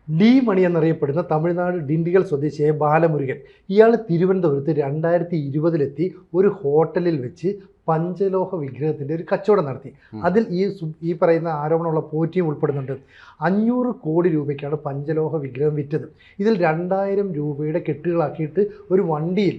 D മണി എന്നറിയപ്പെടുന്ന തമിഴ്നാട് ഡിണ്ടിഗൽ സ്വദേശിയായ ബാലമുരുകൻ. ഇയാൾ തിരുവനന്തപുരത്ത് 2020 ഒരു ഹോട്ടലിൽ വെച്ച് പഞ്ചലോഹ വിഗ്രഹത്തിൻ്റെ ഒരു കച്ചവടം നടത്തി. അതിൽ ഈ പറയുന്ന ആരോപണമുള്ള പോറ്റിയും ഉൾപ്പെടുന്നുണ്ട്. 500 കോടി രൂപയ്ക്കാണ് പഞ്ചലോഹ വിഗ്രഹം വിറ്റത്. ഇതിൽ 2000 രൂപയുടെ കെട്ടുകളാക്കിയിട്ട് ഒരു വണ്ടിയിൽ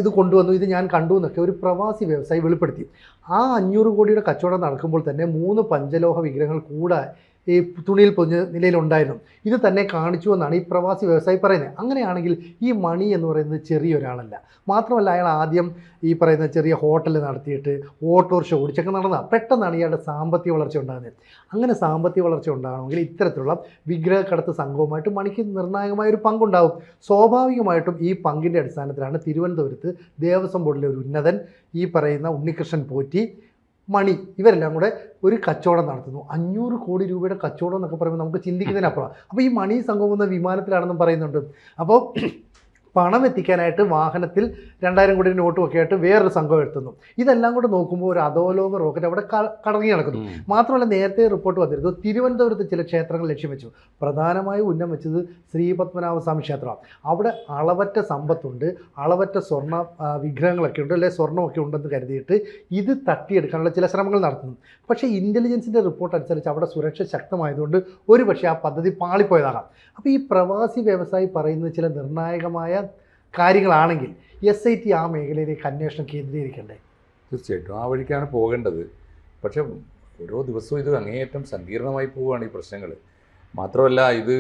ഇത് കൊണ്ടുവന്നു. ഇത് ഞാൻ കണ്ടു എന്നൊക്കെ ഒരു പ്രവാസി വ്യവസായി വെളിപ്പെടുത്തി. ആ 500 കോടിയുടെ കച്ചവടം നടക്കുമ്പോൾ തന്നെ 3 പഞ്ചലോഹ വിഗ്രഹങ്ങൾ കൂടെ ഈ തുണിയിൽ പൊതിഞ്ഞ നിലയിലുണ്ടായിരുന്നു. ഇത് തന്നെ കാണിച്ചു എന്നാണ് ഈ പ്രവാസി വ്യവസായി പറയുന്നത്. അങ്ങനെയാണെങ്കിൽ ഈ മണി എന്ന് പറയുന്നത് ചെറിയൊരാളല്ല. മാത്രമല്ല, അയാൾ ആദ്യം ഈ പറയുന്ന ചെറിയ ഹോട്ടൽ നടത്തിയിട്ട് ഓട്ടോറിക്ഷ ഓടിച്ചൊക്കെ നടന്നതാണ്. പെട്ടെന്നാണ് ഇയാളുടെ സാമ്പത്തിക വളർച്ച ഉണ്ടാകുന്നത്. അങ്ങനെ സാമ്പത്തിക വളർച്ച ഉണ്ടാകണമെങ്കിൽ ഇത്തരത്തിലുള്ള വിഗ്രഹക്കടത്ത് സംഘവുമായിട്ട് മണിക്ക് നിർണായകമായൊരു പങ്കുണ്ടാവും. സ്വാഭാവികമായിട്ടും ഈ പങ്കിൻ്റെ അടിസ്ഥാനത്തിലാണ് തിരുവനന്തപുരത്ത് ദേവസ്വം ബോർഡിലെ ഒരു ഉന്നതൻ, ഈ പറയുന്ന ഉണ്ണികൃഷ്ണൻ പോറ്റി, മണി ഇവരെല്ലാം കൂടെ ഒരു കച്ചവടം നടത്തുന്നു. 500 കോടി രൂപയുടെ കച്ചവടം എന്നൊക്കെ പറയുമ്പോൾ നമുക്ക് ചിന്തിക്കുന്നതിനപ്പുറം. അപ്പോൾ ഈ മണി സംഘം എന്ന വിമാനത്തിലാണെന്നും പറയുന്നുണ്ട്. അപ്പോൾ പണം എത്തിക്കാനായിട്ട് വാഹനത്തിൽ 2000 കോടി നോട്ടും ഒക്കെ ആയിട്ട് വേറൊരു സംഘം എത്തുന്നു. ഇതെല്ലാം കൂടെ നോക്കുമ്പോൾ ഒരു അധോലോക റോക്കറ്റ് അവിടെ കറങ്ങി നടക്കുന്നു. മാത്രമല്ല, നേരത്തെ റിപ്പോർട്ട് വന്നിരുന്നു തിരുവനന്തപുരത്ത് ചില ക്ഷേത്രങ്ങൾ ലക്ഷ്യം വെച്ചു. പ്രധാനമായും ഉന്നം വെച്ചത് ശ്രീപത്മനാഭസ്വാമി ക്ഷേത്രമാണ്. അവിടെ അളവറ്റ സമ്പത്തുണ്ട്, അളവറ്റ സ്വർണ്ണ വിഗ്രഹങ്ങളൊക്കെ ഉണ്ട്, അല്ലെങ്കിൽ സ്വർണ്ണമൊക്കെ ഉണ്ടെന്ന് കരുതിയിട്ട് ഇത് തട്ടിയെടുക്കാനുള്ള ചില ശ്രമങ്ങൾ നടത്തുന്നു. പക്ഷേ ഇൻ്റലിജൻസിൻ്റെ റിപ്പോർട്ട് അനുസരിച്ച് അവിടെ സുരക്ഷ ശക്തമായതുകൊണ്ട് ഒരു പക്ഷേ ആ പദ്ധതി പാളിപ്പോയതാകാം. അപ്പോൾ ഈ പ്രവാസി വ്യവസായി പറയുന്നത് ചില നിർണായകമായ കാര്യങ്ങളാണെങ്കിൽ SIT ആ മേഖലയിലേക്ക് അന്വേഷണം കേന്ദ്രീകരിക്കണ്ടേ? തീർച്ചയായിട്ടും ആ വഴിക്കാണ് പോകേണ്ടത്. പക്ഷേ ഓരോ ദിവസവും ഇത് അങ്ങേയറ്റം സങ്കീർണമായി പോവുകയാണ് ഈ പ്രശ്നങ്ങൾ. മാത്രമല്ല, ഇത്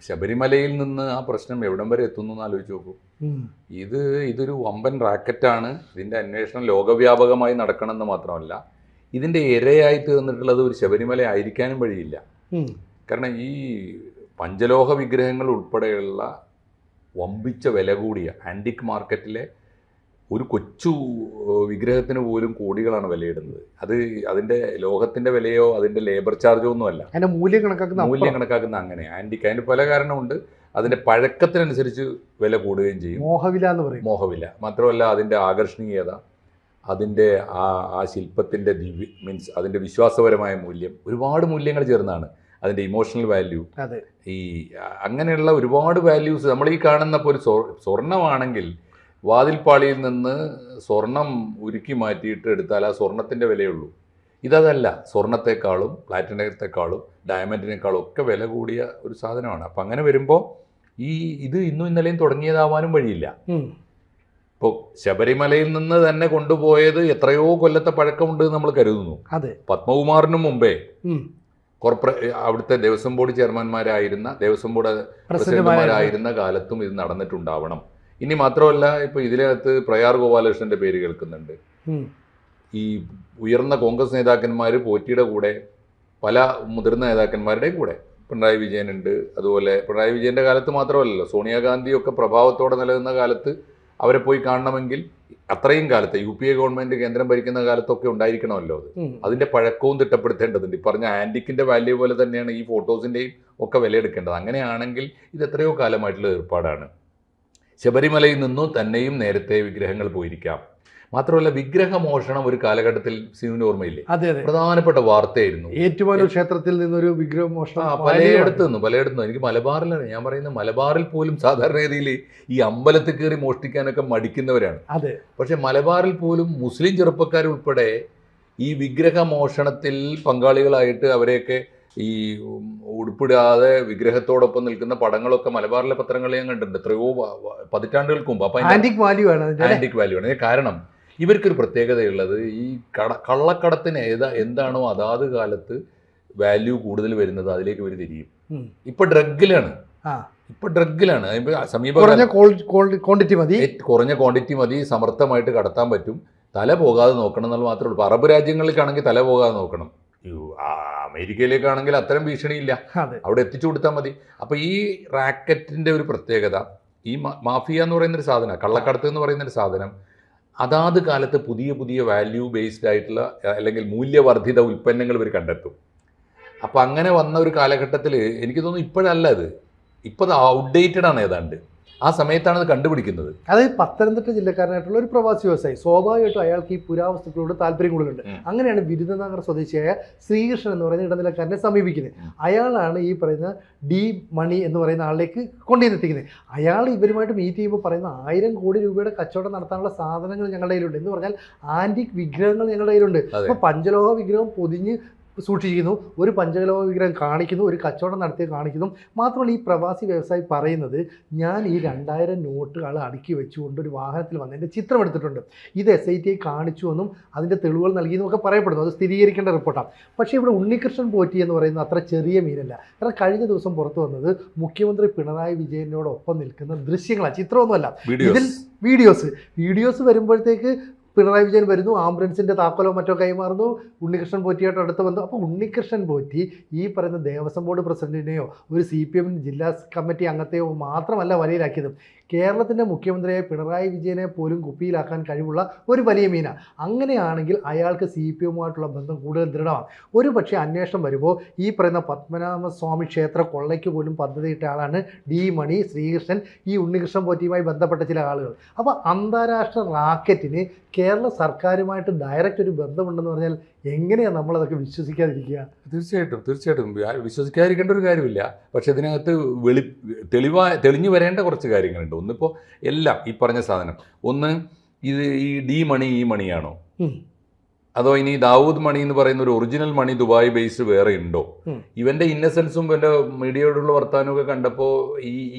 ശബരിമലയിൽ നിന്ന് ആ പ്രശ്നം എവിടം വരെ എത്തുന്നു എന്ന് ആലോചിച്ച് നോക്കൂ. ഇതൊരു വമ്പൻ റാക്കറ്റാണ്. ഇതിൻ്റെ അന്വേഷണം ലോകവ്യാപകമായി നടക്കണമെന്ന് മാത്രമല്ല, ഇതിൻ്റെ ഇരയായി തീർന്നിട്ടുള്ളത് ഒരു ശബരിമല ആയിരിക്കാനും വഴിയില്ല. കാരണം ഈ പഞ്ചലോഹ വിഗ്രഹങ്ങൾ ഉൾപ്പെടെയുള്ള വമ്പിച്ച വില കൂടിയ ആൻറ്റിക് മാർക്കറ്റിലെ ഒരു കൊച്ചു വിഗ്രഹത്തിന് പോലും കോടികളാണ് വിലയിടുന്നത്. അതിൻ്റെ ലോഹത്തിൻ്റെ വിലയോ അതിൻ്റെ ലേബർ ചാർജോ ഒന്നുമല്ല, അതിൻ്റെ മൂല്യം കണക്കാക്കുന്ന അങ്ങനെ ആൻറ്റിക്. അതിന് പല കാരണമുണ്ട്. അതിൻ്റെ പഴക്കത്തിനനുസരിച്ച് വില കൂടുകയും ചെയ്യും. മോഹവില എന്ന് പറയും. മോഹവില മാത്രമല്ല, അതിൻ്റെ ആകർഷണീയത, അതിൻ്റെ ആ ശില്പത്തിൻ്റെ മീൻസ് അതിൻ്റെ വിശ്വാസപരമായ മൂല്യം, ഒരുപാട് മൂല്യങ്ങൾ ചേർന്നാണ്. അതിൻ്റെ ഇമോഷണൽ വാല്യൂ, ഈ അങ്ങനെയുള്ള ഒരുപാട് വാല്യൂസ് നമ്മൾ ഈ കാണുന്ന. ഇപ്പോൾ ഒരു സ്വർണ്ണമാണെങ്കിൽ വാതിൽപ്പാളിയിൽ നിന്ന് സ്വർണം ഉരുക്കി മാറ്റിയിട്ട് എടുത്താൽ ആ സ്വർണത്തിൻ്റെ വിലയുള്ളൂ. ഇതല്ല, സ്വർണത്തെക്കാളും പ്ലാറ്റിനത്തെക്കാളും ഡയമണ്ടിനേക്കാളും ഒക്കെ വില കൂടിയ ഒരു സാധനമാണ്. അപ്പം അങ്ങനെ വരുമ്പോൾ ഇത് ഇന്നും ഇന്നലെയും തുടങ്ങിയതാവാനും വഴിയില്ല. ഇപ്പോൾ ശബരിമലയിൽ നിന്ന് തന്നെ കൊണ്ടുപോയത് എത്രയോ കൊല്ലത്തെ പഴക്കമുണ്ട് നമ്മൾ കരുതുന്നു. പത്മകുമാറിനും മുമ്പേ അവിടുത്തെ ദേവസ്വം ബോർഡ് ചെയർമാൻമാരായിരുന്ന, ദേവസ്വം ബോർഡ് പ്രസിഡന്റുമാരായിരുന്ന കാലത്തും ഇത് നടന്നിട്ടുണ്ടാവണം. ഇനി മാത്രമല്ല, ഇപ്പോൾ ഇതിനകത്ത് പ്രയാർ ഗോപാലകൃഷ്ണന്റെ പേര് കേൾക്കുന്നുണ്ട്. ഈ ഉയർന്ന കോൺഗ്രസ് നേതാക്കന്മാർ പോറ്റിയുടെ കൂടെ, പല മുതിർന്ന നേതാക്കന്മാരുടെയും കൂടെ, പിണറായി വിജയനുണ്ട്. അതുപോലെ പിണറായി വിജയന്റെ കാലത്ത് മാത്രമല്ലല്ലോ, സോണിയാഗാന്ധിയൊക്കെ പ്രഭാവത്തോടെ നിലനിന്ന കാലത്ത് അവരെ പോയി കാണണമെങ്കിൽ അത്രയും കാലത്ത് UPA ഗവൺമെൻറ് കേന്ദ്രം ഭരിക്കുന്ന കാലത്തൊക്കെ ഉണ്ടായിരിക്കണമല്ലോ. അതിൻ്റെ പഴക്കവും തിട്ടപ്പെടുത്തേണ്ടതുണ്ട്. ഈ പറഞ്ഞ ആൻറ്റിക്കിൻ്റെ വാല്യൂ പോലെ തന്നെയാണ് ഈ ഫോട്ടോസിൻ്റെയും ഒക്കെ വിലയെടുക്കേണ്ടത്. അങ്ങനെയാണെങ്കിൽ ഇത് എത്രയോ കാലമായിട്ടുള്ള ഏർപ്പാടാണ്. ശബരിമലയിൽ നിന്നും തന്നെയും നേരത്തെ വിഗ്രഹങ്ങൾ പോയിരിക്കാം. മാത്രമല്ല, വിഗ്രഹമോഷണം ഒരു കാലഘട്ടത്തിൽ സിവിന് ഓർമ്മയില്ലേ, പ്രധാനപ്പെട്ട വാർത്തയായിരുന്നു. ഏറ്റുമാനൂർ ക്ഷേത്രത്തിൽ നിന്നൊരു വിഗ്രഹമോഷണം പലയിടത്തു നിന്നും. എനിക്ക് മലബാറിലാണ് ഞാൻ പറയുന്നത്. മലബാറിൽ പോലും സാധാരണഗതിയിൽ ഈ അമ്പലത്തിൽ കയറി മോഷ്ടിക്കാനൊക്കെ മടിക്കുന്നവരാണ്. പക്ഷെ മലബാറിൽ പോലും മുസ്ലിം ചെറുപ്പക്കാരുൾപ്പെടെ ഈ വിഗ്രഹമോഷണത്തിൽ പങ്കാളികളായിട്ട് അവരെയൊക്കെ ഈ ഉടുപ്പിടാതെ വിഗ്രഹത്തോടൊപ്പം നിൽക്കുന്ന പടങ്ങളൊക്കെ മലബാറിലെ പത്രങ്ങളിൽ ഞാൻ കണ്ടിട്ടുണ്ട്, എത്രയോ പതിറ്റാണ്ടുകൾക്ക് മുമ്പ്. അപ്പം ആൻറ്റിക് വാല്യൂ ആണ്. കാരണം ഇവർക്കൊരു പ്രത്യേകതയുള്ളത്, ഈ കള്ളക്കടത്തിന് എന്താണോ അതാത് കാലത്ത് വാല്യൂ കൂടുതൽ വരുന്നത് അതിലേക്ക് ഇവർ തിരിയും. ഇപ്പൊ ഡ്രഗിലാണ്. കുറഞ്ഞ ക്വാണ്ടിറ്റി മതി, സമർത്ഥമായിട്ട് കടത്താൻ പറ്റും. തല പോകാതെ നോക്കണം എന്നുള്ള മാത്രമേ ഉള്ളൂ. അറബ് രാജ്യങ്ങളിലേക്കാണെങ്കിൽ തല പോകാതെ നോക്കണം. അമേരിക്കയിലേക്കാണെങ്കിൽ അത്തരം ഭീഷണിയില്ല, അവിടെ എത്തിച്ചു കൊടുത്താൽ മതി. അപ്പോൾ ഈ റാക്കറ്റിൻ്റെ ഒരു പ്രത്യേകത, ഈ മാഫിയ എന്ന് പറയുന്നൊരു സാധനം, കള്ളക്കടത്ത് എന്ന് പറയുന്നൊരു സാധനം, അതാത് കാലത്ത് പുതിയ പുതിയ വാല്യൂ ബേസ്ഡ് ആയിട്ടുള്ള അല്ലെങ്കിൽ മൂല്യവർദ്ധിത ഉൽപ്പന്നങ്ങൾ ഇവർ കണ്ടെത്തും. അപ്പോൾ അങ്ങനെ വന്ന ഒരു കാലഘട്ടത്തിൽ എനിക്ക് തോന്നുന്നു ഇപ്പോഴല്ല, ഇപ്പോൾ അത് ഔട്ട്ഡേറ്റഡ് ആണ് ഏതാണ്ട്. ആ സമയത്താണ് അത് കണ്ടുപിടിക്കുന്നത്. അതായത് പത്തനംതിട്ട ജില്ലക്കാരനായിട്ടുള്ള ഒരു പ്രവാസി വ്യവസായി, സ്വാഭാവികമായിട്ടും അയാൾക്ക് ഈ പുരാവസ്തുക്കളോട് താല്പര്യം കൂടുതലുണ്ട്. അങ്ങനെയാണ് വിരുദ്ധനഗർ സ്വദേശിയായ ശ്രീകൃഷ്ണൻ എന്ന് പറയുന്ന ഇടനിലക്കാരനെ സമീപിക്കുന്നത്. അയാളാണ് ഈ പറയുന്ന ഡി മണി എന്ന് പറയുന്ന ആളിലേക്ക് കൊണ്ടുവന്നെത്തിക്കുന്നത്. അയാൾ ഇവരുമായിട്ട് മീറ്റ് ചെയ്യുമ്പോൾ പറയുന്ന 1000 കോടി രൂപയുടെ കച്ചവടം നടത്താനുള്ള സാധനങ്ങൾ ഞങ്ങളുടെ കയ്യിലുണ്ട് എന്ന് പറഞ്ഞാൽ ആന്റിക് വിഗ്രഹങ്ങൾ ഞങ്ങളുടെ കയ്യിലുണ്ട്. അപ്പോൾ പഞ്ചലോഹ വിഗ്രഹം പൊതിഞ്ഞ് സൂക്ഷിക്കുന്നു, ഒരു പഞ്ചലോഹ വിഗ്രഹം കാണിക്കുന്നു, ഒരു കച്ചവടം നടത്തി കാണിക്കുന്നു. മാത്രമല്ല ഈ പ്രവാസി വ്യവസായി പറയുന്നത്, ഞാൻ ഈ 2000 നോട്ടുകൾ അടുക്കി വെച്ചുകൊണ്ട് ഒരു വാഹനത്തിൽ വന്ന് എൻ്റെ ചിത്രം എടുത്തിട്ടുണ്ട്, ഇത് SIT കാണിച്ചു എന്നും അതിൻ്റെ തെളിവുകൾ നൽകിയെന്നും ഒക്കെ പറയപ്പെടുന്നു. അത് സ്ഥിരീകരിക്കേണ്ട റിപ്പോർട്ടാണ്. പക്ഷേ ഇവിടെ ഉണ്ണികൃഷ്ണൻ പോറ്റി എന്ന് പറയുന്നത് അത്ര ചെറിയ മീനല്ല. കാരണം കഴിഞ്ഞ ദിവസം പുറത്തു വന്നത് മുഖ്യമന്ത്രി പിണറായി വിജയനോടൊപ്പം നിൽക്കുന്ന ദൃശ്യങ്ങളാണ്, ചിത്രമൊന്നുമല്ല. ഇതിൽ വീഡിയോസ് വരുമ്പോഴത്തേക്ക് പിണറായി വിജയൻ വരുന്നു, ആംബുലൻസിൻ്റെ താക്കോലോ മറ്റോ കൈമാറുന്നു, ഉണ്ണികൃഷ്ണൻ പോറ്റിയായിട്ട് അടുത്ത് വന്നു. അപ്പോൾ ഉണ്ണികൃഷ്ണൻ പോറ്റി ഈ പറയുന്ന ദേവസ്വം ബോർഡ് പ്രസിഡന്റിനെയോ ഒരു CPM ജില്ലാ കമ്മിറ്റി അംഗത്തെയോ മാത്രമല്ല വലയിലാക്കിയത്, കേരളത്തിൻ്റെ മുഖ്യമന്ത്രിയായ പിണറായി വിജയനെ പോലും കുപ്പിയിലാക്കാൻ കഴിവുള്ള ഒരു വലിയ മീനാണ്. അങ്ങനെയാണെങ്കിൽ അയാൾക്ക് CPMമായിട്ടുള്ള ബന്ധം കൂടുതൽ ദൃഢമാണ്. ഒരു പക്ഷേ അന്വേഷണം വരുമ്പോൾ ഈ പറയുന്ന പത്മനാഭസ്വാമി ക്ഷേത്ര കൊള്ളയ്ക്ക് പോലും പദ്ധതിയിട്ട ആളാണ് ഡി മണി, ശ്രീകൃഷ്ണൻ, ഈ ഉണ്ണികൃഷ്ണൻ പോറ്റിയുമായി ബന്ധപ്പെട്ട ചില ആളുകൾ. അപ്പോൾ അന്താരാഷ്ട്ര റാക്കറ്റിന് കേരള സർക്കാരുമായിട്ട് ഡയറക്റ്റ് ഒരു ബന്ധമുണ്ടെന്ന് പറഞ്ഞാൽ എങ്ങനെയാണ് നമ്മളതൊക്കെ വിശ്വസിക്കാതിരിക്കുക? തീർച്ചയായിട്ടും വിശ്വസിക്കാതിരിക്കേണ്ട ഒരു കാര്യമില്ല. പക്ഷെ ഇതിനകത്ത് തെളിഞ്ഞു വരേണ്ട കുറച്ച് കാര്യങ്ങളുണ്ട്. ഒന്നിപ്പോൾ എല്ലാം ഈ പറഞ്ഞ സാധനം, ഒന്ന് ഇത് ഈ ഡി മണി ഈ മണിയാണോ, അതോ ഇനി ദാവൂദ് മണി എന്ന് പറയുന്ന ഒരു ഒറിജിനൽ മണി ദുബായ് ബേസ്ഡ് വേറെ ഉണ്ടോ? ഇവന്റെ ഇന്നസെൻസും ഇവന്റെ മീഡിയയോടുള്ള വർത്താനമൊക്കെ കണ്ടപ്പോൾ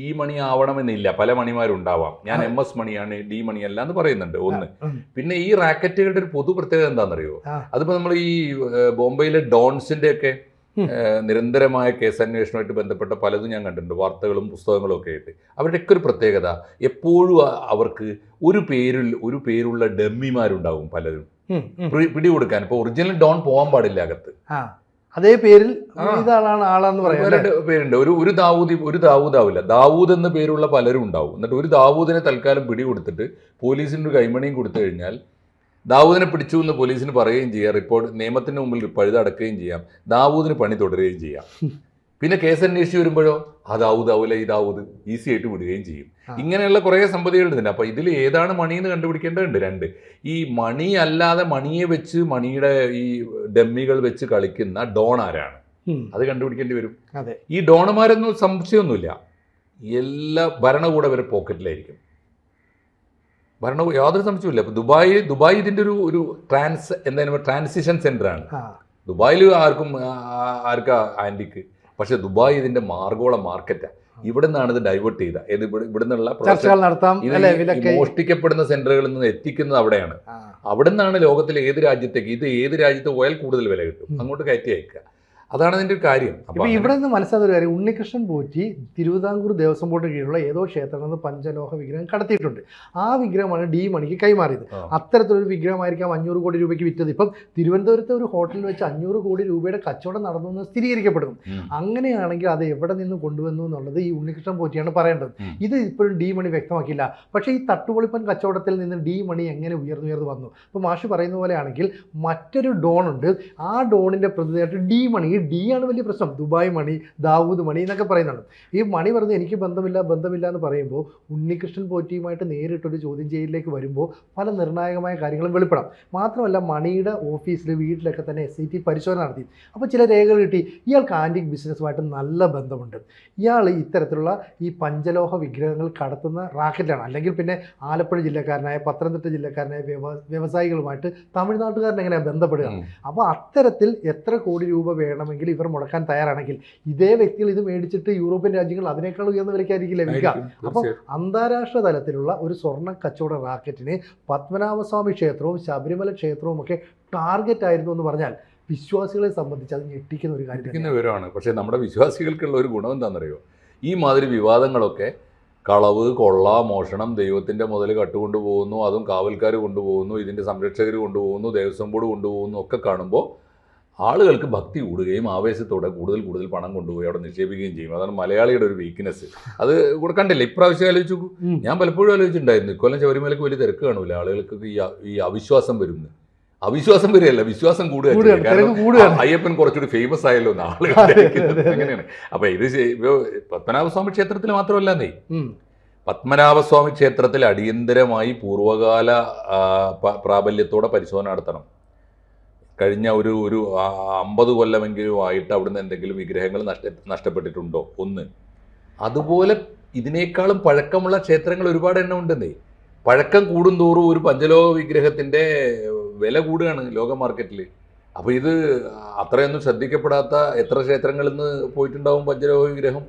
ഈ മണി ആവണമെന്നില്ല, പല മണിമാരുണ്ടാവാം. ഞാൻ MS മണിയാണ്, ഡി മണിയല്ല എന്ന് പറയുന്നുണ്ട്. ഒന്ന്, പിന്നെ ഈ റാക്കറ്റുകളുടെ ഒരു പൊതു പ്രത്യേകത എന്താണെന്നറിയോ? അതിപ്പോ നമ്മൾ ഈ ബോംബെയിലെ ഡോൺസിന്റെ ഒക്കെ നിരന്തരമായ കേസന്വേഷണമായിട്ട് ബന്ധപ്പെട്ട പലതും ഞാൻ കണ്ടിട്ടുണ്ട്, വാർത്തകളും പുസ്തകങ്ങളും ഒക്കെ ആയിട്ട്. അവരുടെയൊക്കെ ഒരു പ്രത്യേകത, എപ്പോഴും അവർക്ക് ഒരു പേരുള്ള ഡമ്മിമാരുണ്ടാവും പലരും പിടികൊടുക്കാൻ. ഇപ്പൊ ഒറിജിനൽ ഡോൺ പോകാൻ പാടില്ല അകത്ത്, അതേ പേരിൽ ആളാന്ന് പറയാൻ പേരുണ്ട്. ഒരു ദാവൂദാവില്ല, ദാവൂദ് എന്ന പേരുള്ള പലരും ഉണ്ടാവും. എന്നിട്ട് ഒരു ദാവൂദിനെ തൽക്കാലം പിടികൊടുത്തിട്ട് പോലീസിന് ഒരു കൈമണിയും കൊടുത്തു കഴിഞ്ഞാൽ ദാവൂദിനെ പിടിച്ചു എന്ന് പോലീസിന് പറയുകയും ചെയ്യാം, റിപ്പോർട്ട് നിയമത്തിന് മുമ്പിൽ പഴുതടക്കുകയും ചെയ്യാം, ദാവൂദിന് പണി തുടരുകയും ചെയ്യാം. പിന്നെ കേസ് അന്വേഷിച്ച് വരുമ്പോഴോ ആ ദാവൂദാവൂല ഈ ദാവൂദ് ഈസി ആയിട്ട് വിടുകയും ചെയ്യും. ഇങ്ങനെയുള്ള കുറേ സംഗതികളുണ്ട്. അപ്പോൾ ഇതിൽ ഏതാണ് മണിയെന്ന് കണ്ടുപിടിക്കേണ്ടതുണ്ട്. രണ്ട്, ഈ മണി അല്ലാതെ മണിയെ വെച്ച് മണിയുടെ ഈ ഡമ്മികൾ വെച്ച് കളിക്കുന്ന ഡോൺ ആരാണ്, അത് കണ്ടുപിടിക്കേണ്ടി വരും. ഈ ഡോണുമാരൊന്നും സംശയമൊന്നുമില്ല, എല്ലാ ഭരണകൂടം വരെ പോക്കറ്റിലായിരിക്കും. യാതൊരു സംശയമില്ല. അപ്പോൾ ദുബായ് ഇതിൻ്റെ ഒരു ട്രാൻസിഷൻ സെൻ്ററാണ്. ദുബായിൽ ആർക്കാ ആൻറ്റിക്ക്, പക്ഷെ ദുബായ് ഇതിന്റെ മാർഗോള മാർക്കറ്റാണ്. ഇവിടെ നിന്നാണ് ഇത് ഡൈവേർട്ട് ചെയ്ത, ഇവിടെ നിന്നുള്ള മോഷ്ടിക്കപ്പെടുന്ന സെന്ററുകളിൽ നിന്ന് എത്തിക്കുന്നത് അവിടെയാണ്. അവിടെ നിന്നാണ് ലോകത്തിലെ ഏത് രാജ്യത്ത് പോയാൽ കൂടുതൽ വില കിട്ടും, അങ്ങോട്ട് കയറ്റി അയക്കുക. അതാണ് അതിൻ്റെ ഒരു കാര്യം. അപ്പോൾ ഇവിടെ നിന്ന് മനസ്സിലാകുന്ന ഒരു കാര്യം, ഉണ്ണികൃഷ്ണൻ പോറ്റി തിരുവിതാംകൂർ ദേവസ്വം ബോർഡിന് കീഴിലുള്ള ഏതോ ക്ഷേത്രത്തിൽ നിന്ന് പഞ്ചലോഹ വിഗ്രഹം കടത്തിയിട്ടുണ്ട്. ആ വിഗ്രഹമാണ് ഡി മണിക്ക് കൈമാറിയത്. അത്തരത്തിലൊരു വിഗ്രഹമായിരിക്കാം 500 കോടി രൂപയ്ക്ക് വിറ്റത്. ഇപ്പം തിരുവനന്തപുരത്തെ ഒരു ഹോട്ടലിൽ വെച്ച് 500 കോടി രൂപയുടെ കച്ചവടം നടന്നു എന്ന് സ്ഥിരീകരിക്കപ്പെടുന്നു. അങ്ങനെയാണെങ്കിൽ അത് എവിടെ നിന്ന് കൊണ്ടുവന്നു എന്നുള്ളത് ഈ ഉണ്ണികൃഷ്ണൻ പോറ്റിയാണ് പറയേണ്ടത്. ഇത് ഇപ്പോഴും ഡി മണി വ്യക്തമാക്കില്ല. പക്ഷേ ഈ തട്ടുപൊളിപ്പൻ കച്ചവടത്തിൽ നിന്ന് ഡി മണി എങ്ങനെ ഉയർന്നു വന്നു? ഇപ്പോൾ മാഷ് പറയുന്ന പോലെയാണെങ്കിൽ മറ്റൊരു ഡോണുണ്ട്, ആ ഡോണിൻ്റെ പ്രതിയായിട്ട് ഡി മണി, ഡി ആണ് വലിയ പ്രശ്നം. ദുബായ് മണി, ദാവൂദ് മണി എന്നൊക്കെ പറയുന്നുണ്ട്. ഈ മണി പറഞ്ഞ് എനിക്ക് ബന്ധമില്ല എന്ന് പറയുമ്പോൾ ഉണ്ണികൃഷ്ണൻ പോറ്റിയുമായിട്ട് നേരിട്ടൊരു ചോദ്യം ചെയ്യലിലേക്ക് വരുമ്പോൾ പല നിർണായകമായ കാര്യങ്ങളും വെളിപ്പെടാം. മാത്രമല്ല മണിയുടെ ഓഫീസിൽ വീട്ടിലൊക്കെ തന്നെ SIT പരിശോധന നടത്തി. അപ്പോൾ ചില രേഖകൾ കിട്ടി, ഇയാൾക്ക് ആൻറ്റിക് ബിസിനസ്സുമായിട്ട് നല്ല ബന്ധമുണ്ട്. ഇയാൾ ഇത്തരത്തിലുള്ള ഈ പഞ്ചലോഹ വിഗ്രഹങ്ങൾ കടത്തുന്ന റാക്കറ്റാണ്. അല്ലെങ്കിൽ പിന്നെ ആലപ്പുഴ ജില്ലക്കാരനായ, പത്തനംതിട്ട ജില്ലക്കാരനായ വ്യവസായികളുമായിട്ട് തമിഴ്നാട്ടുകാരൻ എങ്ങനെയാണ് ബന്ധപ്പെടുക? അപ്പോൾ അത്തരത്തിൽ എത്ര കോടി രൂപ വേണമെങ്കിൽ ഇവർ മുടക്കാൻ തയ്യാറാണെങ്കിൽ ഇതേ വ്യക്തികൾ ഇത് മേടിച്ചിട്ട് യൂറോപ്യൻ രാജ്യങ്ങൾ അതിനേക്കാൾ ഉയർന്ന വിലയ്ക്കായിരിക്കും ലഭിക്കുക. അപ്പോൾ അന്താരാഷ്ട്ര തലത്തിലുള്ള ഒരു സ്വർണ്ണ കച്ചവട റാക്കറ്റിന് പത്മനാഭസ്വാമി ക്ഷേത്രവും ശബരിമല ക്ഷേത്രവും ഒക്കെ ടാർഗറ്റ് ആയിരുന്നു എന്ന് പറഞ്ഞാൽ വിശ്വാസികളെ സംബന്ധിച്ച് അത് ഞെട്ടിക്കുന്ന ഒരു കാര്യമാണ്. പക്ഷേ നമ്മുടെ വിശ്വാസികൾക്കുള്ള ഒരു ഗുണം എന്താണെന്നറിയോ? ഈ മാതിരി വിവാദങ്ങളൊക്കെ, കളവ്, കൊള്ള, മോഷണം, ദൈവത്തിൻ്റെ മുതൽ കട്ടുകൊണ്ടു പോകുന്നു, അതും കാവൽക്കാർ കൊണ്ടുപോകുന്നു, ഇതിൻ്റെ സംരക്ഷകർ കൊണ്ടുപോകുന്നു, ദേവസ്വം ബോർഡ് കൊണ്ടുപോകുന്നു ഒക്കെ കാണുമ്പോൾ ആളുകൾക്ക് ഭക്തി കൂടുകയും ആവേശത്തോടെ കൂടുതൽ പണം കൊണ്ടുപോയി അവിടെ നിക്ഷേപിക്കുകയും ചെയ്യും. അതാണ് മലയാളിയുടെ ഒരു വീക്ക്നെസ്. അത് കൂടെ കണ്ടില്ല. ഇപ്രാവശ്യം ആലോചിച്ചു, ഞാൻ പലപ്പോഴും ആലോചിച്ചിട്ടുണ്ടായിരുന്നു, ഇക്കൊല്ലം ശബരിമലയ്ക്ക് വലിയ തിരക്ക് കാണൂല, ആളുകൾക്ക് ഈ അവിശ്വാസം വരുന്നു. അവിശ്വാസം വരികയല്ല, വിശ്വാസം കൂടുകയാണ്. കാരണം അയ്യപ്പൻ കുറച്ചുകൂടി ഫേമസ് ആയല്ലോ എന്ന് ആളുകൾ അങ്ങനെയാണ്. അപ്പൊ ഇത് പത്മനാഭസ്വാമി ക്ഷേത്രത്തിൽ മാത്രമല്ലെന്നേ, പത്മനാഭസ്വാമി ക്ഷേത്രത്തിൽ അടിയന്തരമായി പൂർവ്വകാല പ്രാബല്യത്തോടെ പരിശോധന നടത്തണം. കഴിഞ്ഞ ഒരു 50 കൊല്ലമെങ്കിലും ആയിട്ട് അവിടുന്ന് എന്തെങ്കിലും വിഗ്രഹങ്ങൾ നഷ്ടപ്പെട്ടിട്ടുണ്ടോ ഒന്ന്. അതുപോലെ ഇതിനേക്കാളും പഴക്കമുള്ള ക്ഷേത്രങ്ങൾ ഒരുപാട് എണ്ണം ഉണ്ടെന്നേ. പഴക്കം കൂടും തോറും ഒരു പഞ്ചലോഹ വിഗ്രഹത്തിൻ്റെ വില കൂടുകയാണ് ലോക മാർക്കറ്റിൽ. അപ്പോൾ ഇത് അത്രയൊന്നും ശ്രദ്ധിക്കപ്പെടാത്ത എത്ര ക്ഷേത്രങ്ങളിൽ നിന്ന് പോയിട്ടുണ്ടാവും പഞ്ചലോഹ വിഗ്രഹം.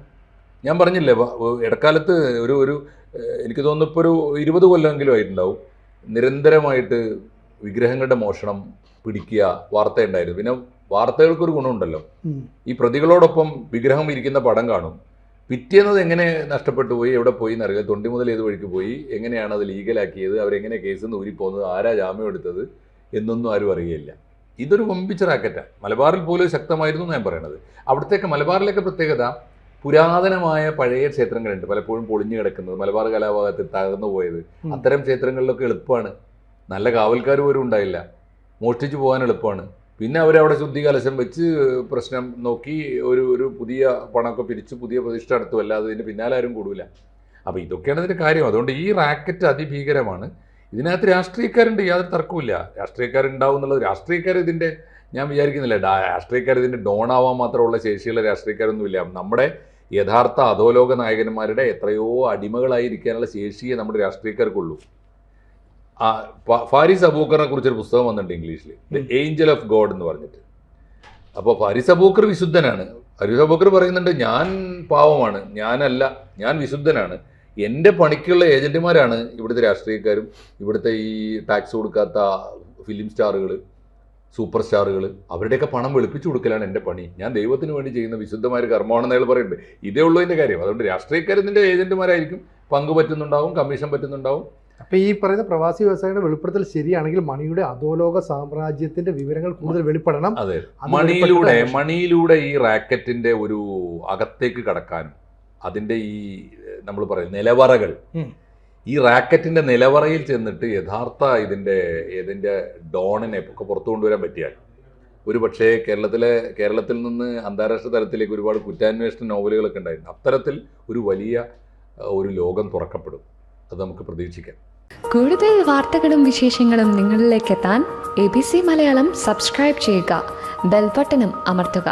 ഞാൻ പറഞ്ഞില്ലേ, ഇടക്കാലത്ത് ഒരു എനിക്ക് തോന്നുന്നു ഇപ്പോൾ ഒരു 20 കൊല്ലമെങ്കിലും ആയിട്ടുണ്ടാവും നിരന്തരമായിട്ട് വിഗ്രഹങ്ങളുടെ മോഷണം പിടിക്കുക വാർത്തയുണ്ടായിരുന്നു. പിന്നെ വാർത്തകൾക്കൊരു ഗുണമുണ്ടല്ലോ, ഈ പ്രതികളോടൊപ്പം വിഗ്രഹം ഇരിക്കുന്ന പടം കാണും. പിറ്റേന്നത് എങ്ങനെ നഷ്ടപ്പെട്ടു പോയി, എവിടെ പോയി എന്നറിയില്ല, തൊണ്ടി മുതൽ ഏത് വഴിക്ക് പോയി, എങ്ങനെയാണ് അത് ലീഗലാക്കിയത്, അവരെങ്ങനെ കേസിൽ നിന്ന് ഊരിപ്പോകുന്നത്, ആരാ ജാമ്യം എടുത്തത് എന്നൊന്നും ആരും അറിയില്ല. ഇതൊരു വമ്പിച്ച റാക്കറ്റാണ്. മലബാറിൽ പോലും ശക്തമായിരുന്നു ഞാൻ പറയണത്. അവിടത്തേക്ക് മലബാറിലേക്ക് പ്രത്യേകത, പുരാതനമായ പഴയ ക്ഷേത്രങ്ങളുണ്ട് പലപ്പോഴും പൊളിഞ്ഞു കിടക്കുന്നത്, മലബാർ കലാഭാഗത്ത് തകർന്നു പോയത്. അത്തരം ക്ഷേത്രങ്ങളിലൊക്കെ എളുപ്പമാണ്, നല്ല കാവൽക്കാർ പോലും ഉണ്ടായില്ല, മോഷ്ടിച്ചു പോകാൻ എളുപ്പമാണ്. പിന്നെ അവരവിടെ ശുദ്ധി കലശം വെച്ച് പ്രശ്നം നോക്കി ഒരു പുതിയ പണമൊക്കെ പിരിച്ച് പുതിയ പ്രതിഷ്ഠ നടത്തും, അല്ലാതെ ഇതിൻ്റെ പിന്നാലെ ആരും കൂടില്ല. അപ്പോൾ ഇതൊക്കെയാണ് ഇതിൻ്റെ കാര്യം. അതുകൊണ്ട് ഈ റാക്കറ്റ് അതിഭീകരമാണ്. ഇതിനകത്ത് രാഷ്ട്രീയക്കാരുണ്ട്, യാതൊരു തർക്കവുമില്ല. രാഷ്ട്രീയക്കാരുണ്ടാവും എന്നുള്ളത്, രാഷ്ട്രീയക്കാർ ഇതിൻ്റെ ഞാൻ വിചാരിക്കുന്നില്ല രാഷ്ട്രീയക്കാർ ഇതിൻ്റെ ഡോണാവാൻ മാത്രമുള്ള ശേഷിയുള്ള രാഷ്ട്രീയക്കാരൊന്നുമില്ല. നമ്മുടെ യഥാർത്ഥ അധോലോക നായകന്മാരുടെ എത്രയോ അടിമകളായിരിക്കാനുള്ള ശേഷിയെ നമ്മുടെ രാഷ്ട്രീയക്കാർക്കുള്ളൂ. ഫാരിസ് അബൂക്കറിനെ കുറിച്ചൊരു പുസ്തകം വന്നിട്ടുണ്ട് ഇംഗ്ലീഷിൽ, ദ ഏഞ്ചൽ ഓഫ് ഗോഡ് എന്ന് പറഞ്ഞിട്ട്. അപ്പോൾ ഫാരിസ് അബൂക്കർ വിശുദ്ധനാണ്. ഫാരിസ് അബൂക്കർ പറയുന്നുണ്ട്, ഞാൻ പാവമാണ്, ഞാനല്ല, ഞാൻ വിശുദ്ധനാണ്, എൻ്റെ പണിക്കുള്ള ഏജന്റുമാരാണ് ഇവിടുത്തെ രാഷ്ട്രീയക്കാരും ഇവിടുത്തെ ഈ ടാക്സ് കൊടുക്കാത്ത ഫിലിം സ്റ്റാറുകൾ, സൂപ്പർ സ്റ്റാറുകൾ, അവരുടെയൊക്കെ പണം വെളുപ്പിച്ചു കൊടുക്കലാണ് എൻ്റെ പണി, ഞാൻ ദൈവത്തിന് വേണ്ടി ചെയ്യുന്ന വിശുദ്ധമായ കർമ്മമാണെന്ന് അയാൾ പറയുന്നുണ്ട്. ഇതേ ഉള്ളൂ അതിൻ്റെ കാര്യം. അതുകൊണ്ട് രാഷ്ട്രീയക്കാർ ഇതിൻ്റെ ഏജന്റുമാരായിരിക്കും, പങ്ക് പറ്റുന്നുണ്ടാവും, കമ്മീഷൻ പറ്റുന്നുണ്ടാവും. അപ്പോൾ ഈ പറയുന്ന പ്രവാസി വ്യവസായിയുടെ വെളിപ്പെടുത്തൽ ശരിയാണെങ്കിൽ മണിയുടെ അധോലോക സാമ്രാജ്യത്തിന്റെ വിവരങ്ങൾ കൂടുതൽ വെളിപ്പെടണം. അതെ, മണിയിലൂടെ ഈ റാക്കറ്റിന്റെ ഒരു അകത്തേക്ക് കടക്കാനും അതിന്റെ ഈ നമ്മൾ പറയും നിലവറകൾ, ഈ റാക്കറ്റിന്റെ നിലവറയിൽ ചെന്നിട്ട് യഥാർത്ഥ ഇതിന്റെ ഡോണിനെ ഒക്കെ പുറത്തു കൊണ്ടുവരാൻ പറ്റിയാൽ ഒരു പക്ഷേ കേരളത്തിൽ നിന്ന് അന്താരാഷ്ട്ര തലത്തിലേക്ക് ഒരുപാട് കുറ്റാന്വേഷണ നോവലുകളൊക്കെ ഉണ്ടായിരുന്നു. അത്തരത്തിൽ ഒരു വലിയ ഒരു ലോകം തുറക്കപ്പെടും. അത് നമുക്ക് പ്രതീക്ഷിക്കാം. കൂടുതൽ വാർത്തകളും വിശേഷങ്ങളും നിങ്ങളിലേക്ക് എത്താൻ ABC മലയാളം സബ്സ്ക്രൈബ് ചെയ്യുക, ബെൽ ബട്ടണും അമർത്തുക.